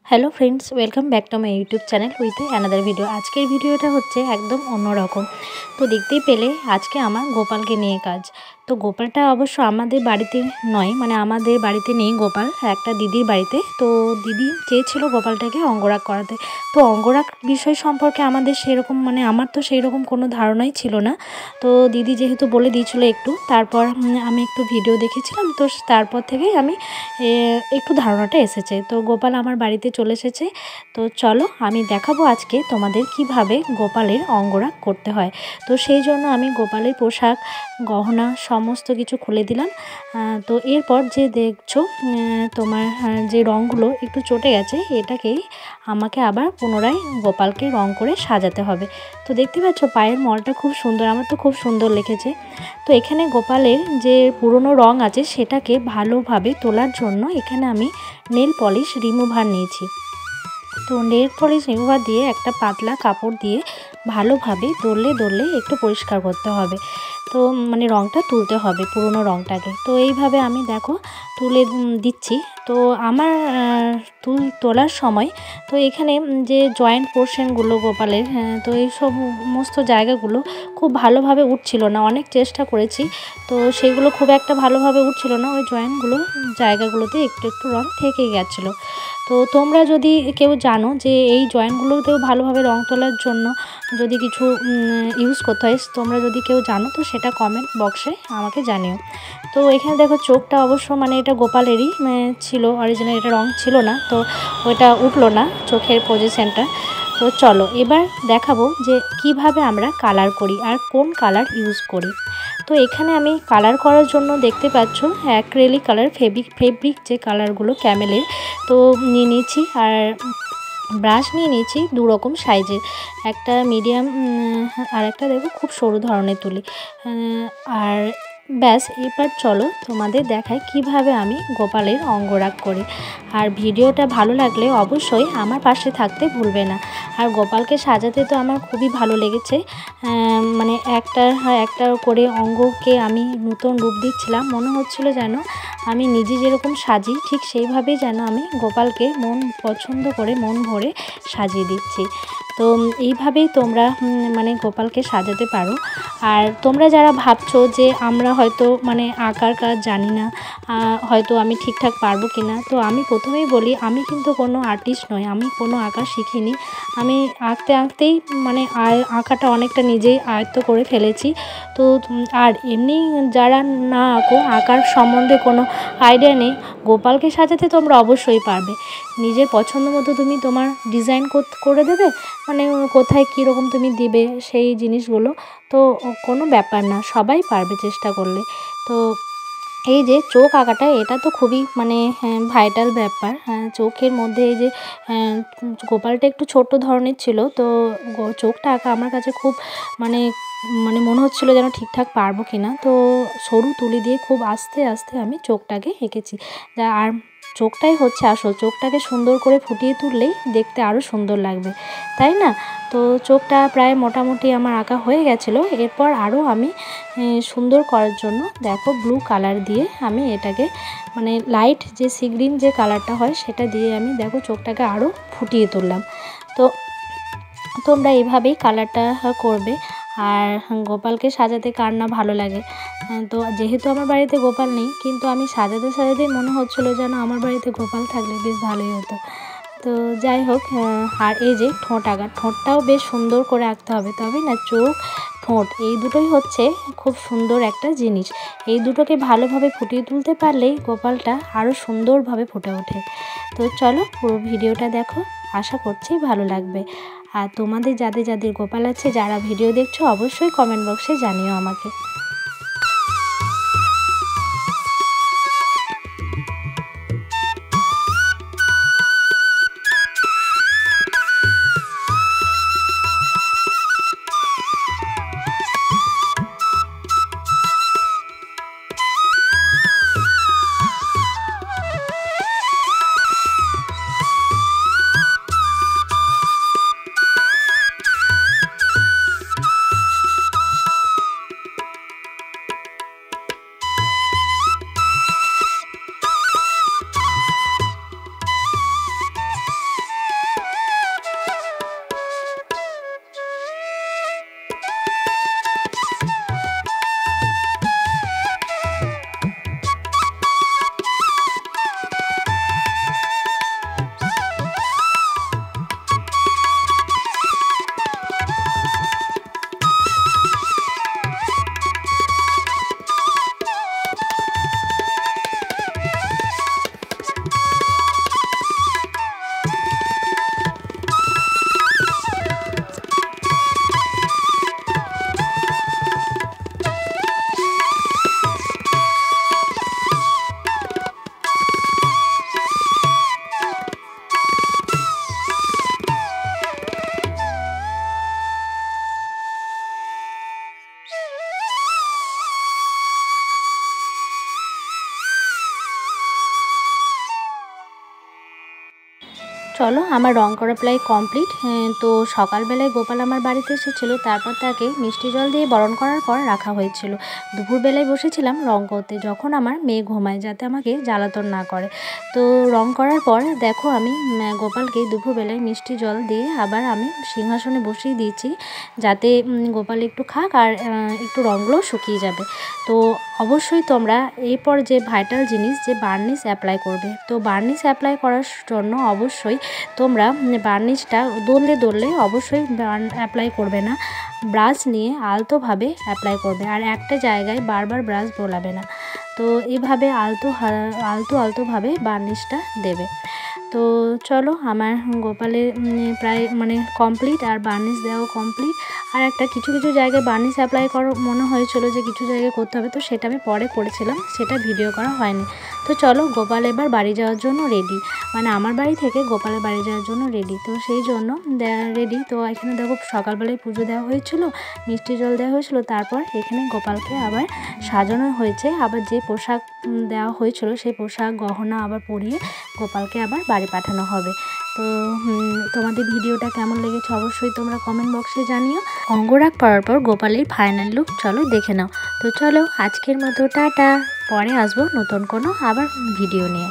Hello friends, welcome back to my YouTube channel with another video. আজকের ভিডিওটা হচ্ছে একদম অন্যরকম। তো দেখতেই পেলে আজকে আমার গোপালকে নিয়ে কাজ। তো গোপালটা অবশ্য আমাদের বাড়িতে নয়, মানে আমাদের বাড়িতে নেই গোপাল, একটা দিদির বাড়িতে। তো দিদি চেয়েছিল গোপালটাকে অঙ্গরাগ করাতে। তো অঙ্গরাগ বিষয় সম্পর্কে আমাদের সেরকম আমার তো সেই রকম কোনো ধারণাই ছিল না। তো দিদি যেহেতু বলে দিয়েছিল একটু, তারপর আমি একটু ভিডিও দেখেছিলাম, তো তারপর থেকেই আমি একটু ধারণাটা এসেছে। তো গোপাল আমার বাড়িতে চলে এসেছে। তো চলো আমি দেখাবো আজকে তোমাদের কিভাবে গোপালের অঙ্গরাগ করতে হয়। তো সেই জন্য আমি গোপালের পোশাক, গহনা সমস্ত কিছু খুলে দিলাম। তো এরপর যে দেখছো তোমার যে রঙগুলো একটু চটে গেছে, এটাকেই আমাকে আবার পুনরায় গোপালকে রং করে সাজাতে হবে। তো দেখতে পাচ্ছ পায়ের মলটা খুব সুন্দর, আমার তো খুব সুন্দর লেগেছে। তো এখানে গোপালের যে পুরনো রং আছে সেটাকে ভালোভাবে তোলার জন্য এখানে আমি নেল পলিশ রিমুভার নিয়েছি। তো নেল পলিশ রিমুভার দিয়ে একটা পাতলা কাপড় দিয়ে ভালোভাবে দললে একটু পরিষ্কার করতে হবে। তো রঙটা তুলতে হবে, পুরনো রঙটাকে। তো এইভাবে আমি দেখো তুলে দিচ্ছি। তো আমার তোলার সময় তো এখানে যে জয়েন্ট পোর্শনগুলো গোপালের, তো এই সমস্ত জায়গাগুলো খুব ভালোভাবে উঠছিল না। অনেক চেষ্টা করেছি, তো সেগুলো খুব একটা ভালোভাবে উঠছিল না। ওই জয়েন্টগুলো জায়গাগুলোতে একটু রঙ থেকে গেছিলো। তো তোমরা যদি কেউ জানো যে এই জয়েন্টগুলোতেও ভালোভাবে রং তোলার জন্য যদি কিছু ইউজ করতে হয়, তোমরা যদি কেউ জানো তো সেটা কমেন্ট বক্সে আমাকে জানিও। তো এখানে দেখো চোখটা অবশ্য এটা গোপালেরই ছিল, অরিজিনাল এটা রং ছিল না, তো ওইটা উঠলো না চোখের পজিশনটা। তো চলো এবার দেখাবো যে কিভাবে আমরা কালার করি আর কোন কালার ইউজ করি। তো এখানে আমি কালার করার জন্য দেখতে পাচ্ছ অ্যাক্রেলিক কালার, ফেব্রিক যে কালারগুলো ক্যামেলের, তো নিয়ে নিয়েছি। আর ব্রাশ নিয়ে নিয়েছি দু রকম সাইজের, একটা মিডিয়াম আর একটা দেখো খুব সরু ধরনের তুলি। আর ব্যাস, এবার চলো তোমাদের দেখাই কিভাবে আমি গোপালের অঙ্গরাগ করি। আর ভিডিওটা ভালো লাগলে অবশ্যই আমার পাশে থাকতে ভুলবে না। আর গোপালকে সাজাতে তো আমার খুবই ভালো লেগেছে। একটা করে অঙ্গকে আমি নতুন রূপ দিচ্ছিলাম, মনে হচ্ছিল যেন আমি নিজে যেরকম সাজি ঠিক সেইভাবেই যেন আমি গোপালকে মন পছন্দ করে মন ভরে সাজিয়ে দিচ্ছি। তো এইভাবেই তোমরা গোপালকে সাজাতে পারো। আর তোমরা যারা ভাবছো যে আমরা হয়তো আঁকার কাজ জানি না, হয়তো আমি ঠিকঠাক পারবো কি না, তো আমি প্রথমেই বলি আমি কিন্তু কোনো আর্টিস্ট নই, আমি কোনো আঁকা শিখিনি। আমি আঁকতেই আঁকাটা অনেকটা নিজেই আয়ত্ত করে ফেলেছি। তো আর এমনি যারা না আঁকার সম্বন্ধে কোনো আইডিয়া নেই, গোপালকে সাজাতে তোমরা অবশ্যই পারবে। নিজের পছন্দ মতো তুমি তোমার ডিজাইন করে দেবে, কোথায় কীরকম তুমি দিবে সেই জিনিসগুলো, তো কোনো ব্যাপার না, সবাই পারবে চেষ্টা করলে। তো এই যে চোখ আঁকাটা, এটা তো খুবই ভাইটাল ব্যাপার। চোখের মধ্যে এই যে গোপালটা একটু ছোট ধরনের ছিল, তো চোখটা আঁকা আমার কাছে খুব মনে হচ্ছিলো যেন ঠিকঠাক পারবো কি না। তো সরু তুলি দিয়ে খুব আস্তে আস্তে আমি চোখটাকে এঁকেছি। আর চোখটাই হচ্ছে আসল, চোখটাকে সুন্দর করে ফুটিয়ে তুললেই দেখতে আরও সুন্দর লাগবে, তাই না? তো চোখটা প্রায় মোটামুটি আমার আঁকা হয়ে গেছিলো। এরপর আরও আমি সুন্দর করার জন্য দেখো ব্লু কালার দিয়ে আমি এটাকে লাইট যে সি গ্রিন যে কালারটা হয় সেটা দিয়ে আমি দেখো চোখটাকে আরও ফুটিয়ে তুললাম। তো তোমরা এইভাবেই কালারটা করবে। আর গোপালকে সাজাতে কার না ভালো লাগে। তো যেহেতু আমার বাড়িতে গোপাল নেই, কিন্তু আমি সাজাতেই মনে হচ্ছিলো যেন আমার বাড়িতে গোপাল থাকলে বেশ ভালোই হতো। তো যাই হোক, আর এই যে ঠোঁট আঁকা, ঠোঁটটাও বেশ সুন্দর করে আঁকতে হবে, তবে না চোখ ঠোঁট এই দুটোই হচ্ছে খুব সুন্দর একটা জিনিস। এই দুটোকে ভালোভাবে ফুটিয়ে তুলতে পারলেই গোপালটা আরও সুন্দরভাবে ফুটে ওঠে। তো চলো পুরো ভিডিওটা দেখো, আশা করছি ভালো লাগবে। আর তোমাদের যাদের গোপাল আছে, যারা ভিডিও দেখছো, অবশ্যই কমেন্ট বক্সে জানিও আমাকে। চলো আমার রং করা প্রায় কমপ্লিট। তো সকালবেলায় গোপাল আমার বাড়িতে এসেছিলো, তারপর তাকে মিষ্টি জল দিয়ে বরণ করার পর রাখা হয়েছিল। দুপুরবেলায় বসেছিলাম রং করতে, যখন আমার মেয়ে ঘুমায় যাতে আমাকে জ্বালাতন না করে। তো রং করার পর দেখো আমি গোপালকে দুপুরবেলায় মিষ্টি জল দিয়ে আবার আমি সিংহাসনে বসিয়ে দিয়েছি, যাতে গোপাল একটু খাক আর একটু রঙগুলো শুকিয়ে যাবে। তো অবশ্যই তোমরা এরপর যে ভাইটাল জিনিস যে বার্নিশ অ্যাপ্লাই করবে, তো বার্নিশ অ্যাপ্লাই করার জন্য অবশ্যই তোমরা বার্নিশটা দললে অবশ্যই অ্যাপ্লাই করবে না, ব্রাশ নিয়ে আলতোভাবে অ্যাপ্লাই করবে আর একটা জায়গায় বারবার ব্রাশ বোলাবে না। তো এইভাবে আলতোভাবে বার্নিশটা দেবে। তো চলো আমার গোপালের প্রায় কমপ্লিট আর বার্নিশ দেওয়া কমপ্লিট। আর একটা কিছু জায়গায় বার্নিশ অ্যাপ্লাই করো মনে হয়েছিল যে কিছু জায়গায় করতে হবে, তো সেটা আমি পরে করেছিলাম, সেটা ভিডিও করা হয়নি। তো চলো গোপাল এবার বাড়ি যাওয়ার জন্য রেডি, আমার বাড়ি থেকে গোপালের বাড়ি যাওয়ার জন্য রেডি। তো সেই জন্য রেডি। তো এখানে দেখো সকালবেলায় পুজো দেওয়া হয়েছিল, মিষ্টি জল দেওয়া হয়েছিল, তারপর এখানে গোপালকে আবার সাজানো হয়েছে, আবার যে পোশাক দেওয়া হয়েছিল সেই পোশাক গহনা আবার পরিয়ে গোপালকে আবার বাড়ি পাঠানো হবে। তো তোমাদের ভিডিওটা কেমন লেগেছে অবশ্যই তোমরা কমেন্ট বক্সে জানিও। অঙ্গরাগ পরার পর গোপালের ফাইনাল লুক চলো দেখে নাও। তো চলো আজকের মতো টাটা, পরে আসবো নতুন কোনো আবার ভিডিও নিয়ে।